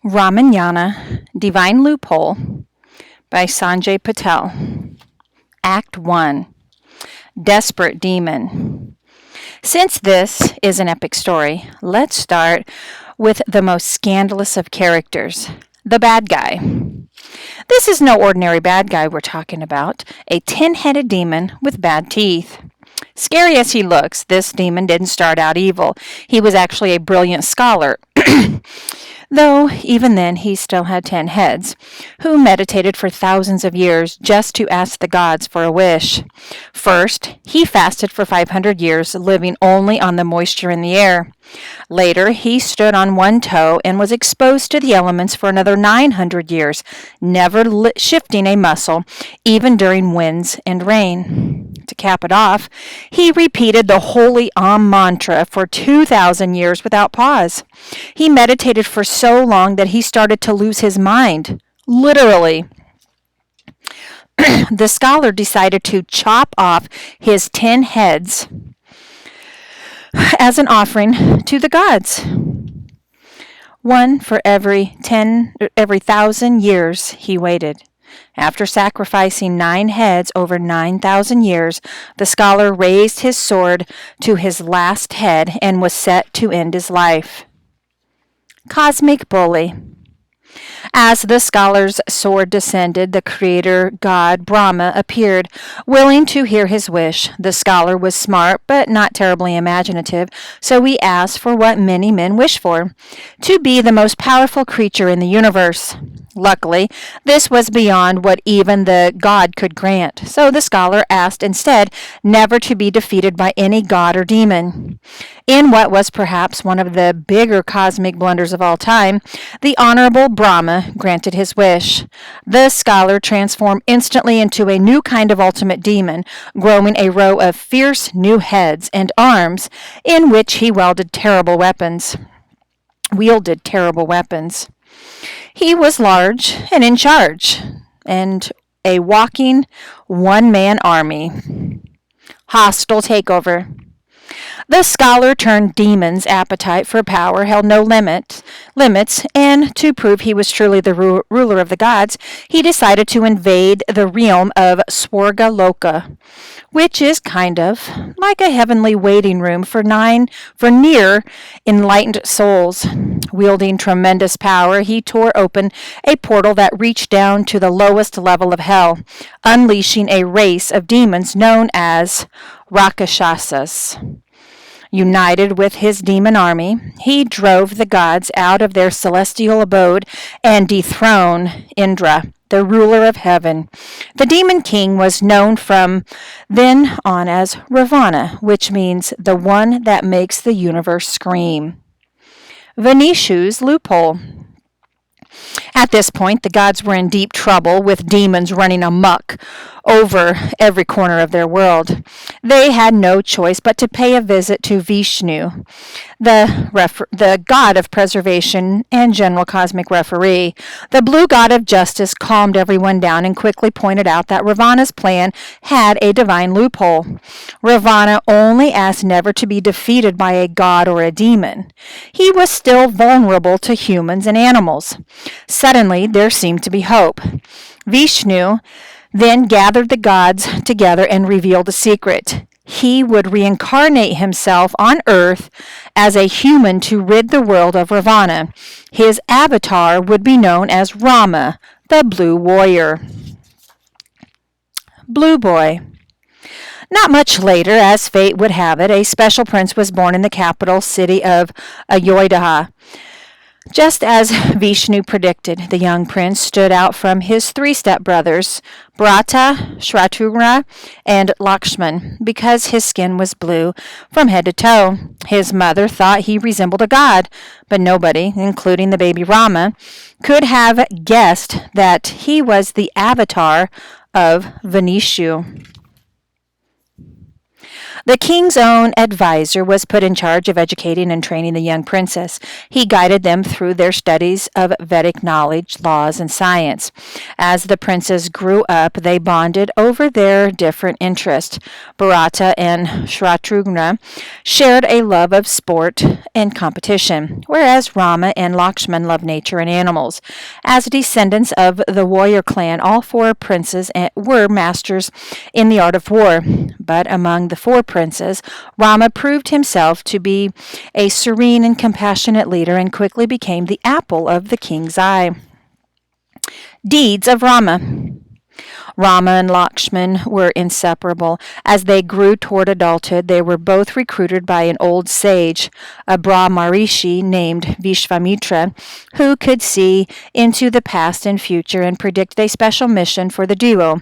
Ramayana Divine Loophole by Sanjay Patel. Act 1. Desperate Demon. Since this is an epic story, let's start with the most scandalous of characters, the bad guy. This is no ordinary bad guy we're talking about, a 10-headed demon with bad teeth. Scary as he looks, this demon didn't start out evil. He was actually a brilliant scholar. Though, even then, he still had 10 heads, who meditated for thousands of years just to ask the gods for a wish. First, he fasted for 500 years, living only on the moisture in the air. Later, he stood on one toe and was exposed to the elements for another 900 years, never shifting a muscle, even during winds and rain. To cap it off, he repeated the holy Om mantra for 2,000 years without pause. He meditated for so long that he started to lose his mind, literally. The scholar decided to chop off his 10 heads as an offering to the gods. One for every 1,000 years he waited. After sacrificing 9 heads over 9,000 years, the scholar raised his sword to his last head and was set to end his life. Cosmic Bully. As the scholar's sword descended, the creator god Brahma appeared, willing to hear his wish. The scholar was smart, but not terribly imaginative, so he asked for what many men wish for: to be the most powerful creature in the universe. Luckily, this was beyond what even the god could grant, so the scholar asked instead never to be defeated by any god or demon. In what was perhaps one of the bigger cosmic blunders of all time, the Honorable Brahma granted his wish. The scholar transformed instantly into a new kind of ultimate demon, growing a row of fierce new heads and arms in which he wielded terrible weapons. He was large and in charge, and a walking one-man army. Hostile takeover. The scholar turned demon's appetite for power held no limits, and to prove he was truly the ruler of the gods, he decided to invade the realm of Swarga Loka, which is kind of like a heavenly waiting room for near enlightened souls. Wielding tremendous power, he tore open a portal that reached down to the lowest level of hell, unleashing a race of demons known as Rakshasas. United with his demon army, he drove the gods out of their celestial abode and dethroned Indra, the ruler of heaven. The demon king was known from then on as Ravana, which means the one that makes the universe scream. Venishu's loophole. At this point, the gods were in deep trouble with demons running amok over every corner of their world. They had no choice but to pay a visit to Vishnu, the god of preservation and general cosmic referee. The blue god of justice calmed everyone down and quickly pointed out that Ravana's plan had a divine loophole. Ravana only asked never to be defeated by a god or a demon. He was still vulnerable to humans and animals. Suddenly, there seemed to be hope. Vishnu then gathered the gods together and revealed a secret. He would reincarnate himself on Earth as a human to rid the world of Ravana. His avatar would be known as Rama, the Blue Warrior. Blue Boy. Not much later, as fate would have it, a special prince was born in the capital city of Ayodhya. Just as Vishnu predicted, the young prince stood out from his 3 stepbrothers, Bharata, Shatrughna, and Lakshman, because his skin was blue from head to toe. His mother thought he resembled a god, but nobody, including the baby Rama, could have guessed that he was the avatar of Venishu. The king's own advisor was put in charge of educating and training the young princess. He guided them through their studies of Vedic knowledge, laws, and science. As the princess grew up, they bonded over their different interests. Bharata and Shatrughna shared a love of sport and competition, whereas Rama and Lakshman loved nature and animals. As descendants of the warrior clan, all four princes were masters in the art of war. But among the four princes, Rama proved himself to be a serene and compassionate leader and quickly became the apple of the king's eye. Deeds of Rama. Rama and Lakshman were inseparable. As they grew toward adulthood, they were both recruited by an old sage, a Brahmarishi named Vishvamitra, who could see into the past and future and predict a special mission for the duo.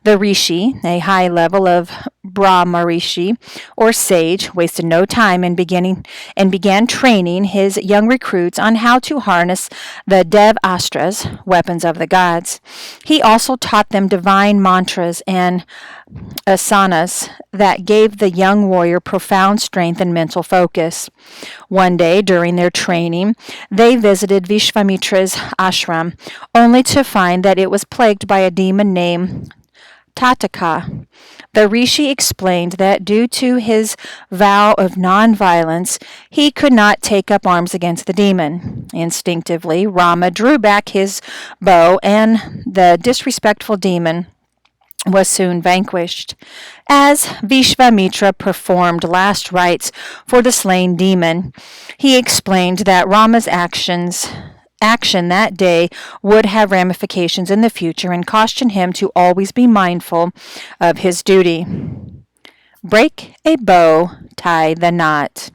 The Rishi, a high level of Brahmarishi or sage, wasted no time in began training his young recruits on how to harness the Dev Astras, weapons of the gods. He also taught them divine mantras and asanas that gave the young warrior profound strength and mental focus. One day, during their training, they visited Vishvamitra's ashram, only to find that it was plagued by a demon named Tataka. The rishi explained that due to his vow of non-violence, he could not take up arms against the demon. Instinctively, Rama drew back his bow, and the disrespectful demon was soon vanquished. As Vishvamitra performed last rites for the slain demon, he explained that Rama's action that day would have ramifications in the future and cautioned him to always be mindful of his duty. Break a bow, tie the knot.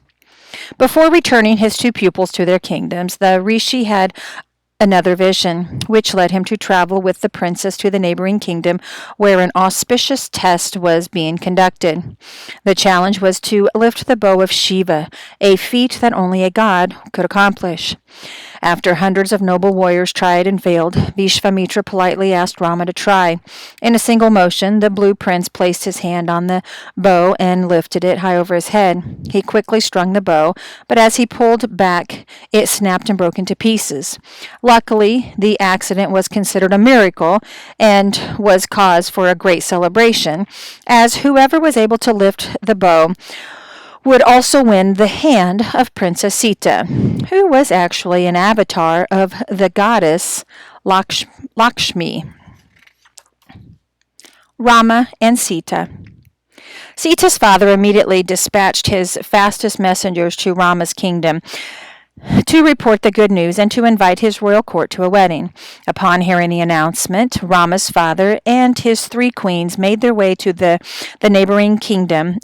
Before returning his two pupils to their kingdoms, the rishi had another vision, which led him to travel with the princess to the neighboring kingdom where an auspicious test was being conducted. The challenge was to lift the bow of Shiva, a feat that only a god could accomplish. After hundreds of noble warriors tried and failed, Vishvamitra politely asked Rama to try. In a single motion, the blue prince placed his hand on the bow and lifted it high over his head. He quickly strung the bow, but as he pulled back, it snapped and broke into pieces. Luckily, the accident was considered a miracle and was cause for a great celebration, as whoever was able to lift the bow would also win the hand of Princess Sita, who was actually an avatar of the goddess Lakshmi. Rama and Sita. Sita's father immediately dispatched his fastest messengers to Rama's kingdom to report the good news and to invite his royal court to a wedding. Upon hearing the announcement, Rama's father and his three queens made their way to the neighboring kingdom,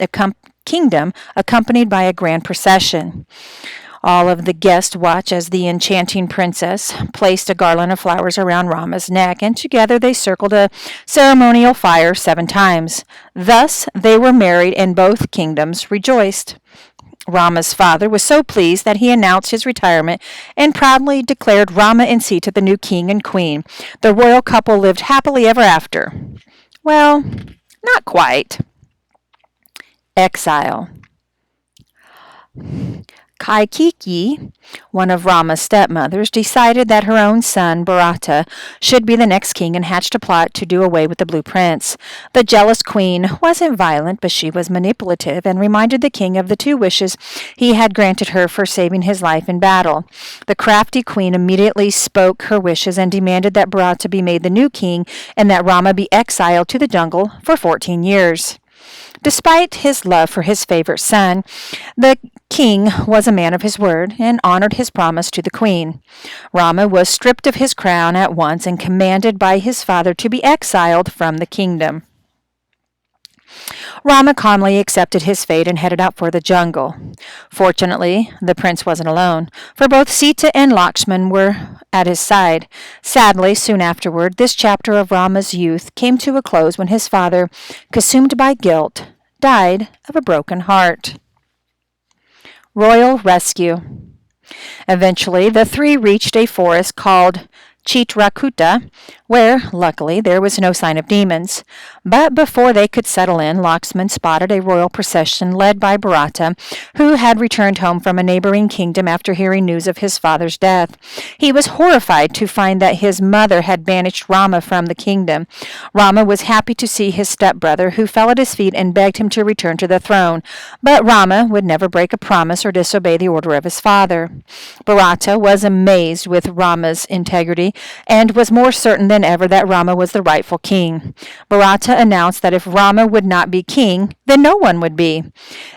accompanied by a grand procession. All of the guests watched as the enchanting princess placed a garland of flowers around Rama's neck, and together they circled a ceremonial fire 7 times. Thus they were married, and both kingdoms rejoiced. Rama's father was so pleased that he announced his retirement and proudly declared Rama and Sita the new king and queen. The royal couple lived happily ever after. Well, not quite. Exile. Kaikeyi, one of Rama's stepmothers, decided that her own son, Bharata, should be the next king and hatched a plot to do away with the Blue Prince. The jealous queen wasn't violent, but she was manipulative and reminded the king of the 2 wishes he had granted her for saving his life in battle. The crafty queen immediately spoke her wishes and demanded that Bharata be made the new king and that Rama be exiled to the jungle for 14 years. Despite his love for his favorite son, the king was a man of his word and honored his promise to the queen. Rama was stripped of his crown at once and commanded by his father to be exiled from the kingdom. Rama calmly accepted his fate and headed out for the jungle. Fortunately, the prince wasn't alone, for both Sita and Lakshman were at his side. Sadly, soon afterward, this chapter of Rama's youth came to a close when his father, consumed by guilt, died of a broken heart. Royal rescue. Eventually, the 3 reached a forest called Chitrakuta, where, luckily, there was no sign of demons. But before they could settle in, Lakshman spotted a royal procession led by Bharata, who had returned home from a neighboring kingdom after hearing news of his father's death. He was horrified to find that his mother had banished Rama from the kingdom. Rama was happy to see his stepbrother, who fell at his feet and begged him to return to the throne. But Rama would never break a promise or disobey the order of his father. Bharata was amazed with Rama's integrity and was more certain than ever that Rama was the rightful king. Bharata announced that if Rama would not be king, then no one would be.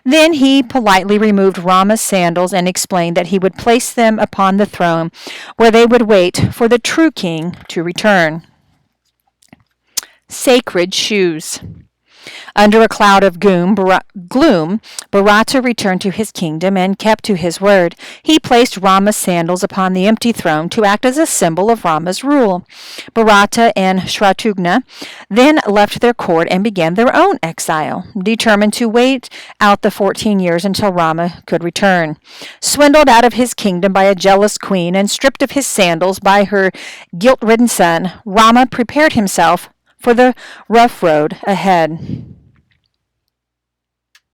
Then he politely removed Rama's sandals and explained that he would place them upon the throne, where they would wait for the true king to return. Sacred shoes. Under a cloud of gloom, Bharata returned to his kingdom and kept to his word. He placed Rama's sandals upon the empty throne to act as a symbol of Rama's rule. Bharata and Shatrughna then left their court and began their own exile, determined to wait out the 14 years until Rama could return. Swindled out of his kingdom by a jealous queen and stripped of his sandals by her guilt-ridden son, Rama prepared himself for the rough road ahead.